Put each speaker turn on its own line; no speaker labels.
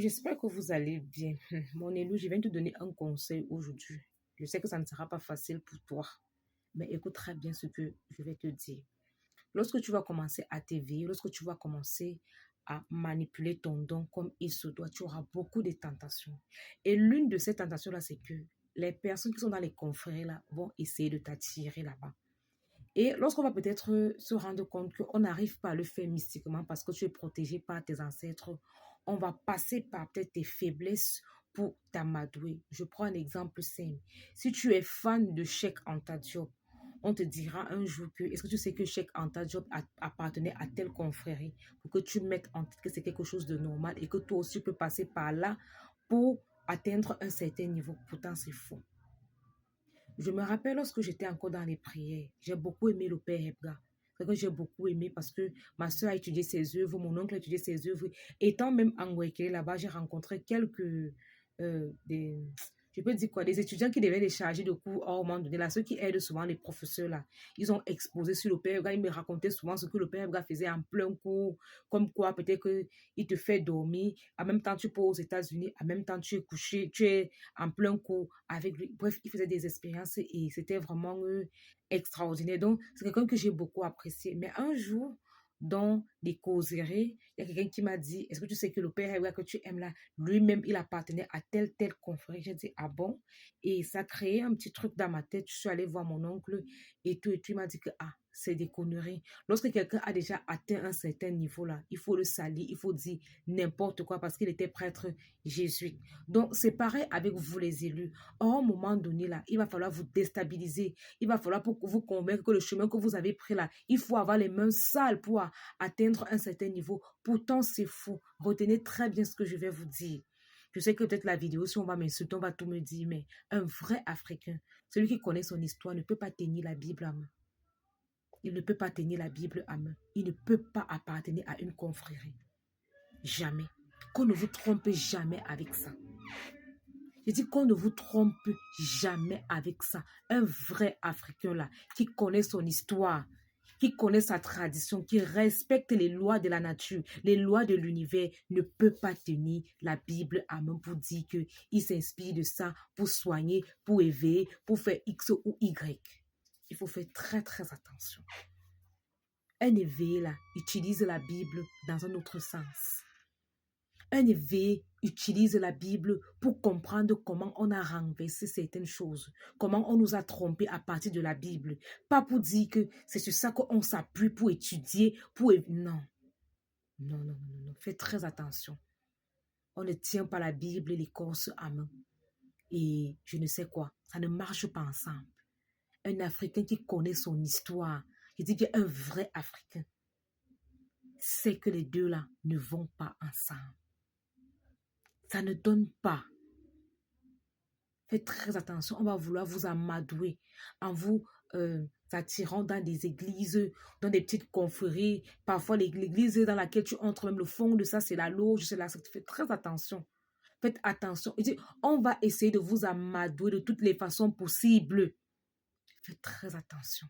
J'espère que vous allez bien. Mon élu, je viens te donner un conseil aujourd'hui. Je sais que ça ne sera pas facile pour toi, mais écoute très bien ce que je vais te dire. Lorsque tu vas commencer à t'éveiller, lorsque tu vas commencer à manipuler ton don comme il se doit, tu auras beaucoup de tentations. Et l'une de ces tentations-là, c'est que les personnes qui sont dans les confrères là vont essayer de t'attirer là-bas. Et lorsqu'on va peut-être se rendre compte qu'on n'arrive pas à le faire mystiquement parce que tu es protégé par tes ancêtres, on va passer par peut-être tes faiblesses pour t'amadouer. Je prends un exemple simple. Si tu es fan de Cheikh Anta Diop, on te dira un jour que, est-ce que tu sais que Cheikh Anta Diop appartenait à telle confrérie pour que tu mettes en tête que c'est quelque chose de normal et que toi aussi tu peux passer par là pour atteindre un certain niveau. Pourtant, c'est faux. Je me rappelle lorsque j'étais encore dans les prières, j'ai beaucoup aimé le Père Hebga. C'est que j'ai beaucoup aimé parce que ma soeur a étudié ses œuvres, mon oncle a étudié ses œuvres. Étant même en Guayaquil, là-bas, j'ai rencontré je peux dire quoi, des étudiants qui devaient les charger de cours à un moment donné, là, ceux qui aident souvent les professeurs, là. Ils ont exposé sur le Père Hebga, ils me racontaient souvent ce que le Père Hebga faisait en plein cours, comme quoi peut-être qu'il te fait dormir, en même temps tu pars aux États-Unis, en même temps tu es couché, tu es en plein cours avec lui. Bref, il faisait des expériences et c'était vraiment extraordinaire. Donc, c'est quelqu'un que j'ai beaucoup apprécié. Mais un jour, dans des causeries, il y a quelqu'un qui m'a dit, est-ce que tu sais que le père Hebra que tu aimes là, lui-même, il appartenait à tel confrère. J'ai dit, ah bon? Et ça a créé un petit truc dans ma tête. Je suis allée voir mon oncle et tout il m'a dit que, ah, c'est des conneries. Lorsque quelqu'un a déjà atteint un certain niveau là, il faut le salir, il faut dire n'importe quoi parce qu'il était prêtre jésuite. Donc, c'est pareil avec vous les élus. À un moment donné là, il va falloir vous déstabiliser. Il va falloir pour vous convaincre que le chemin que vous avez pris là, il faut avoir les mains sales pour atteindre un certain niveau. Pourtant, c'est faux. Retenez très bien ce que je vais vous dire. Je sais que peut-être la vidéo, si on va m'insulter, on va tout me dire, mais un vrai Africain, celui qui connaît son histoire, ne peut pas tenir la Bible à main. Il ne peut pas tenir la Bible à main. Il ne peut pas appartenir à une confrérie. Jamais. Qu'on ne vous trompe jamais avec ça. Je dis qu'on ne vous trompe jamais avec ça. Un vrai Africain là, qui connaît son histoire, qui connaît sa tradition, qui respecte les lois de la nature, les lois de l'univers, ne peut pas tenir la Bible à main pour dire qu'il s'inspire de ça pour soigner, pour éveiller, pour faire X ou Y. Il faut faire très très attention. Un éveillé là utilise la Bible dans un autre sens. Un éveillé utilise la Bible pour comprendre comment on a renversé certaines choses, comment on nous a trompés à partir de la Bible. Pas pour dire que c'est sur ça qu'on s'appuie pour étudier, Non. Non, non, non, non. Faites très attention. On ne tient pas la Bible et l'écorce à main. Et je ne sais quoi, ça ne marche pas ensemble. Un Africain qui connaît son histoire, qui dit qu'un vrai Africain, sait que les deux là ne vont pas ensemble. Ça ne donne pas. Faites très attention, on va vouloir vous amadouer en vous attirant dans des églises, dans des petites confréries. Parfois, l'église dans laquelle tu entres, même le fond de ça, c'est la loge, c'est la secte. Faites très attention. Faites attention. On va essayer de vous amadouer de toutes les façons possibles. Faites très attention.